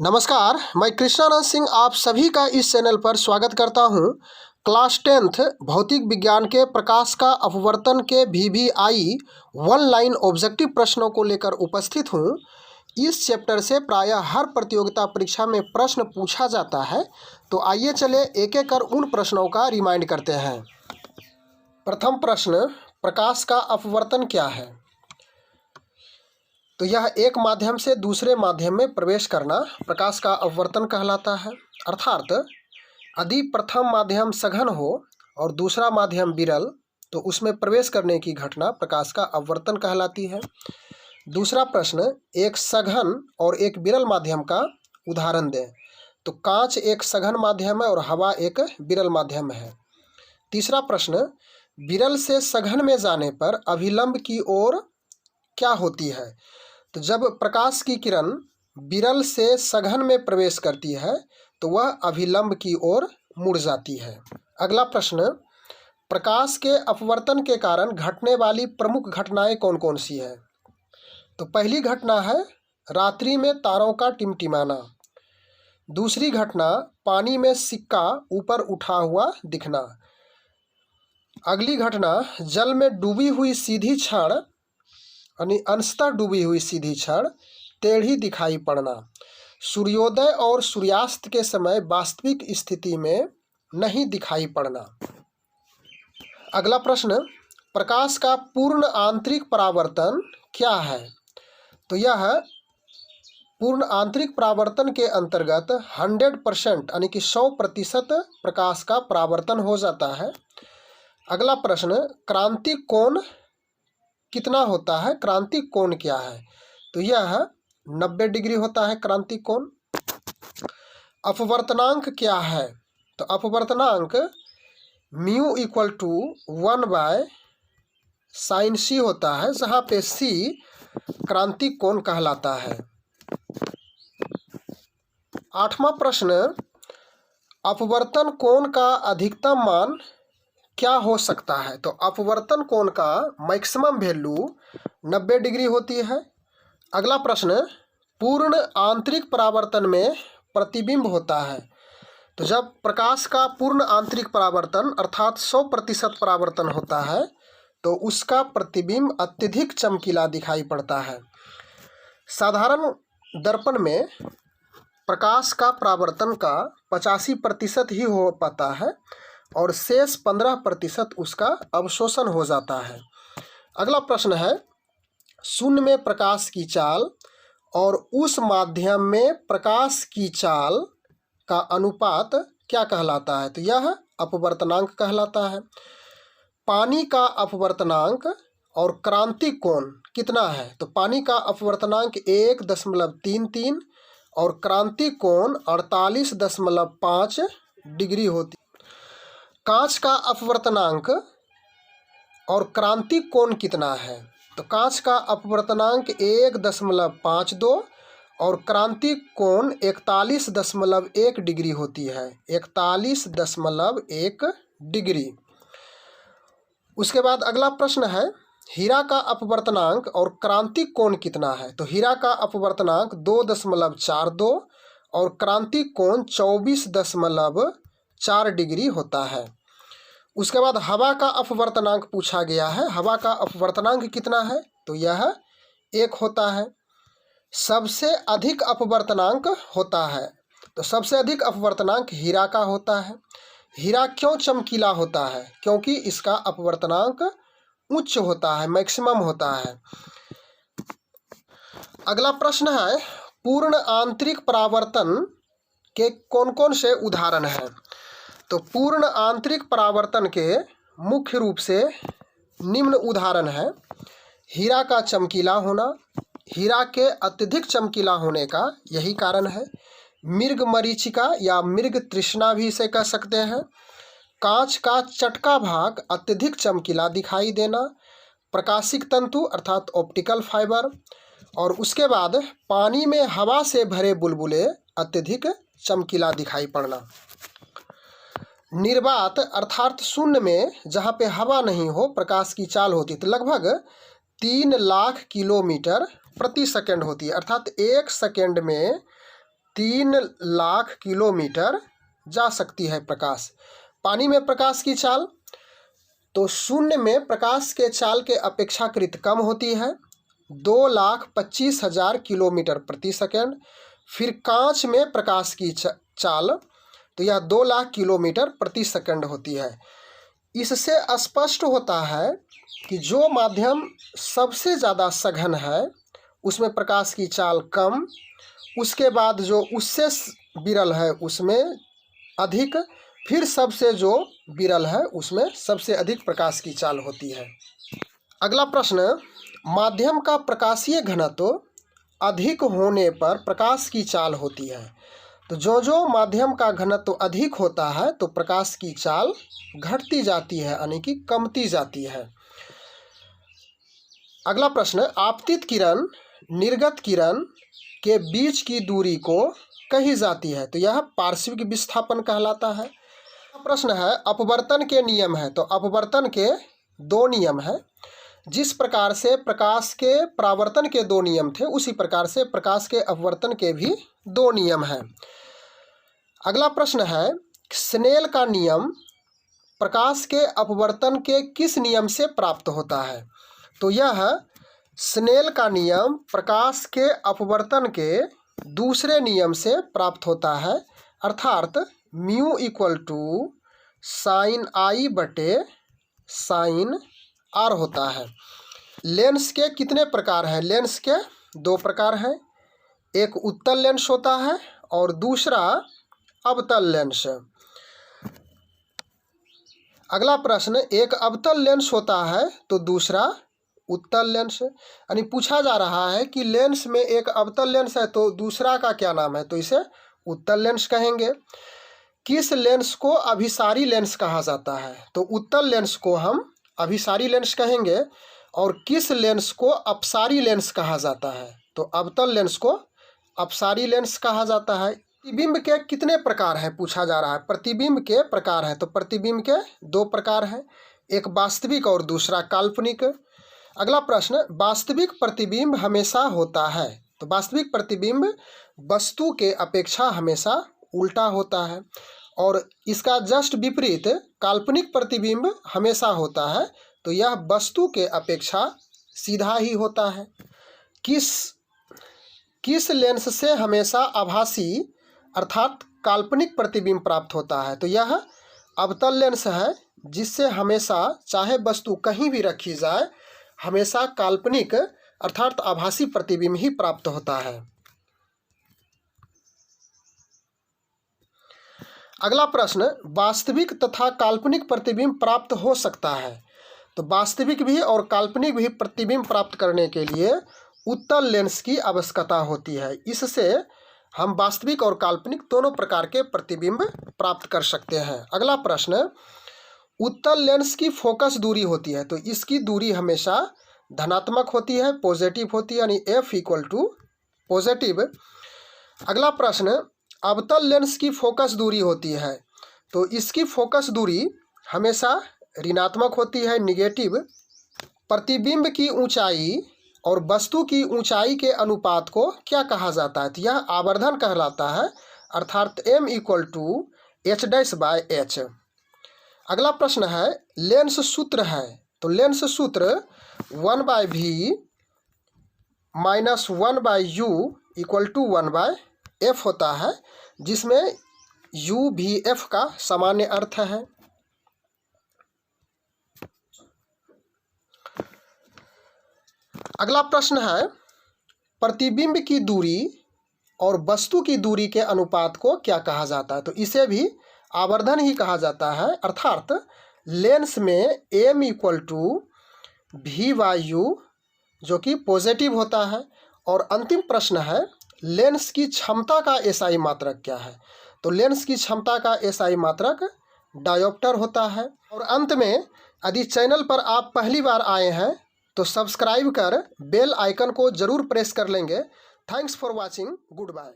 नमस्कार, मैं कृष्णानंद सिंह आप सभी का इस चैनल पर स्वागत करता हूं। क्लास 10th भौतिक विज्ञान के प्रकाश का अपवर्तन के VVI 1 लाइन ऑब्जेक्टिव प्रश्नों को लेकर उपस्थित हूं। इस चैप्टर से प्रायः हर प्रतियोगिता परीक्षा में प्रश्न पूछा जाता है, तो आइए चले एक एक कर उन प्रश्नों का रिमाइंड करते हैं। प्रथम प्रश्न, प्रकाश का अपवर्तन क्या है? तो यह एक माध्यम से दूसरे माध्यम में प्रवेश करना प्रकाश का अपवर्तन कहलाता है। अर्थात यदि प्रथम माध्यम सघन हो और दूसरा माध्यम विरल, तो उसमें प्रवेश करने की घटना प्रकाश का अपवर्तन कहलाती है। दूसरा प्रश्न, एक सघन और एक विरल माध्यम का उदाहरण दें। तो कांच एक सघन माध्यम है और हवा एक विरल माध्यम है। तीसरा प्रश्न, विरल से सघन में जाने पर अभिलंब की ओर क्या होती है? तो जब प्रकाश की किरण विरल से सघन में प्रवेश करती है तो वह अभिलंब की ओर मुड़ जाती है। अगला प्रश्न, प्रकाश के अपवर्तन के कारण घटने वाली प्रमुख घटनाएं कौन कौन सी है? तो पहली घटना है रात्रि में तारों का टिमटिमाना। दूसरी घटना, पानी में सिक्का ऊपर उठा हुआ दिखना। अगली घटना, जल में डूबी हुई सीधी छड़ यानी अंशतः डूबी हुई सीधी छड़ टेढ़ी दिखाई पड़ना। सूर्योदय और सूर्यास्त के समय वास्तविक स्थिति में नहीं दिखाई पड़ना। अगला प्रश्न, प्रकाश का पूर्ण आंतरिक परावर्तन क्या है? तो यह पूर्ण आंतरिक परावर्तन के अंतर्गत 100% यानी कि 100% प्रकाश का परावर्तन हो जाता है। अगला प्रश्न, क्रांतिक कोण कितना होता है? क्रांतिक कोण क्या है? तो यह 90 डिग्री होता है क्रांतिक कोण। अपवर्तनांक क्या है? तो अपवर्तनांक mu equal to 1/sin c होता है, जहाँ पे c क्रांतिक कोण कहलाता है। आठवां प्रश्न, अपवर्तन कोण का अधिकतम मान क्या हो सकता है? तो अपवर्तन कोण का मैक्सिमम वैल्यू 90 डिग्री होती है। अगला प्रश्न, पूर्ण आंतरिक परावर्तन में प्रतिबिंब होता है। तो जब प्रकाश का पूर्ण आंतरिक परावर्तन अर्थात 100% परावर्तन होता है तो उसका प्रतिबिंब अत्यधिक चमकीला दिखाई पड़ता है। साधारण दर्पण में प्रकाश का परावर्तन का 85% ही हो पाता है और शेष 15% उसका अवशोषण हो जाता है। अगला प्रश्न है, शून्य में प्रकाश की चाल और उस माध्यम में प्रकाश की चाल का अनुपात क्या कहलाता है? तो यह अपवर्तनांक कहलाता है। पानी का अपवर्तनांक और क्रांतिक कोण कितना है? तो पानी का अपवर्तनांक 1.33 और क्रांतिक कोण 48.5 डिग्री होती। कांच का अपवर्तनांक और क्रांतिक कोण कितना है? तो कांच का अपवर्तनांक 1.52 और क्रांतिक कोण 41.1 डिग्री होती है। 41.1 डिग्री। उसके बाद अगला प्रश्न है, हीरा का अपवर्तनांक और क्रांतिक कोण कितना है? तो हीरा का अपवर्तनांक 2.42 और क्रांतिक कोण 24.4 डिग्री होता है। उसके बाद हवा का अपवर्तनांक पूछा गया है। हवा का अपवर्तनांक कितना है? तो यह 1 होता है। सबसे अधिक अपवर्तनांक होता है, तो सबसे अधिक अपवर्तनांक हीरा का होता है। हीरा क्यों चमकीला होता है? क्योंकि इसका अपवर्तनांक उच्च होता है, मैक्सिमम होता है। अगला प्रश्न है, पूर्ण आंतरिक परावर्तन के कौन कौन से उदाहरण हैं? तो पूर्ण आंतरिक परावर्तन के मुख्य रूप से निम्न उदाहरण है। हीरा का चमकीला होना, हीरा के अत्यधिक चमकीला होने का यही कारण है। मृग मरीचिका या मृग तृष्णा भी इसे कह सकते हैं। कांच का चटका भाग अत्यधिक चमकीला दिखाई देना, प्रकाशिक तंतु अर्थात ऑप्टिकल फाइबर, और उसके बाद पानी में हवा से भरे बुलबुले अत्यधिक चमकीला दिखाई पड़ना। निर्वात अर्थात शून्य में जहाँ पे हवा नहीं हो प्रकाश की चाल होती है तो लगभग 3 लाख किलोमीटर प्रति सेकंड होती है। अर्थात 1 सेकंड में 3 लाख किलोमीटर जा सकती है प्रकाश। पानी में प्रकाश की चाल, तो शून्य में प्रकाश के चाल के अपेक्षाकृत कम होती है, 2,25,000 किलोमीटर प्रति सेकंड। फिर कांच में प्रकाश की चाल, तो यह 2 लाख किलोमीटर प्रति सेकंड होती है। इससे स्पष्ट होता है कि जो माध्यम सबसे ज़्यादा सघन है उसमें प्रकाश की चाल कम, उसके बाद जो उससे विरल है उसमें अधिक, फिर सबसे जो विरल है उसमें सबसे अधिक प्रकाश की चाल होती है। अगला प्रश्न, माध्यम का प्रकाशीय घनत्व अधिक होने पर प्रकाश की चाल होती है। तो जो माध्यम का घनत्व अधिक होता है तो प्रकाश की चाल घटती जाती है, यानी कि कमती जाती है। अगला प्रश्न, आपतित किरण निर्गत किरण के बीच की दूरी को कही जाती है। तो यह पार्श्विक विस्थापन कहलाता है। प्रश्न है, अपवर्तन के नियम है। तो अपवर्तन के 2 नियम है। जिस प्रकार से प्रकाश के परावर्तन के 2 नियम थे, उसी प्रकार से प्रकाश के अपवर्तन के भी 2 नियम हैं। अगला प्रश्न है, स्नेल का नियम प्रकाश के अपवर्तन के किस नियम से प्राप्त होता है। तो यह स्नेल का नियम प्रकाश के अपवर्तन के दूसरे नियम से प्राप्त होता है, अर्थात म्यू इक्वल टू साइन आई बटे साइन आर होता है। लेंस के कितने प्रकार हैं? लेंस के 2 प्रकार हैं। एक उत्तल लेंस होता है और दूसरा अवतल लेंस। अगला प्रश्न, एक अवतल लेंस होता है तो दूसरा उत्तल लेंस। यानी पूछा जा रहा है कि लेंस में एक अवतल लेंस है तो दूसरा का क्या नाम है, तो इसे उत्तल लेंस कहेंगे। किस लेंस को अभिसारी लेंस कहा जाता है? तो उत्तल लेंस को हम अभिसारी लेंस कहेंगे और किस लेंस को अपसारी लेंस कहा जाता है? तो अवतल लेंस को अपसारी लेंस कहा जाता है। प्रतिबिंब के कितने प्रकार हैं पूछा जा रहा है। प्रतिबिंब के प्रकार हैं, तो प्रतिबिंब के 2 प्रकार हैं, एक वास्तविक और दूसरा काल्पनिक। अगला प्रश्न, वास्तविक प्रतिबिंब हमेशा होता है। तो वास्तविक प्रतिबिंब वस्तु के अपेक्षा हमेशा उल्टा होता है और इसका जस्ट विपरीत काल्पनिक प्रतिबिंब हमेशा होता है, तो यह वस्तु के अपेक्षा सीधा ही होता है। किस लेंस से हमेशा आभासी अर्थात काल्पनिक प्रतिबिंब प्राप्त होता है? तो यह अवतल लेंस है, जिससे हमेशा चाहे वस्तु कहीं भी रखी जाए हमेशा काल्पनिक अर्थात आभासी प्रतिबिंब ही प्राप्त होता है। अगला प्रश्न, वास्तविक तथा काल्पनिक प्रतिबिंब प्राप्त हो सकता है। तो वास्तविक भी और काल्पनिक भी प्रतिबिंब प्राप्त करने के लिए उत्तल लेंस की आवश्यकता होती है। इससे हम वास्तविक और काल्पनिक दोनों प्रकार के प्रतिबिंब प्राप्त कर सकते हैं। अगला प्रश्न, उत्तल लेंस की फोकस दूरी होती है, तो इसकी दूरी हमेशा धनात्मक होती है, पॉजिटिव होती है, यानी F इक्वल टू पॉजिटिव। अगला प्रश्न, अवतल लेंस की फोकस दूरी होती है, तो इसकी फोकस दूरी हमेशा ऋणात्मक होती है, निगेटिव। प्रतिबिंब की ऊंचाई और वस्तु की ऊंचाई के अनुपात को क्या कहा जाता है? तो यह आवर्धन कहलाता है, अर्थात M इक्वल टू H'/H। अगला प्रश्न है, लेंस सूत्र है। तो लेंस सूत्र 1/v - 1/u equal to 1/f होता है, जिसमें u भी f का सामान्य अर्थ है। अगला प्रश्न है, प्रतिबिंब की दूरी और वस्तु की दूरी के अनुपात को क्या कहा जाता है? तो इसे भी आवर्धन ही कहा जाता है, अर्थात लेंस में M इक्वल टू v/u जो कि पॉजिटिव होता है। और अंतिम प्रश्न है, लेंस की क्षमता का एसआई मात्रक क्या है? तो लेंस की क्षमता का एसआई मात्रक डायोप्टर होता है। और अंत में, यदि चैनल पर आप पहली बार आए हैं तो सब्सक्राइब कर बेल आइकन को जरूर प्रेस कर लेंगे। Thanks for watching, good bye.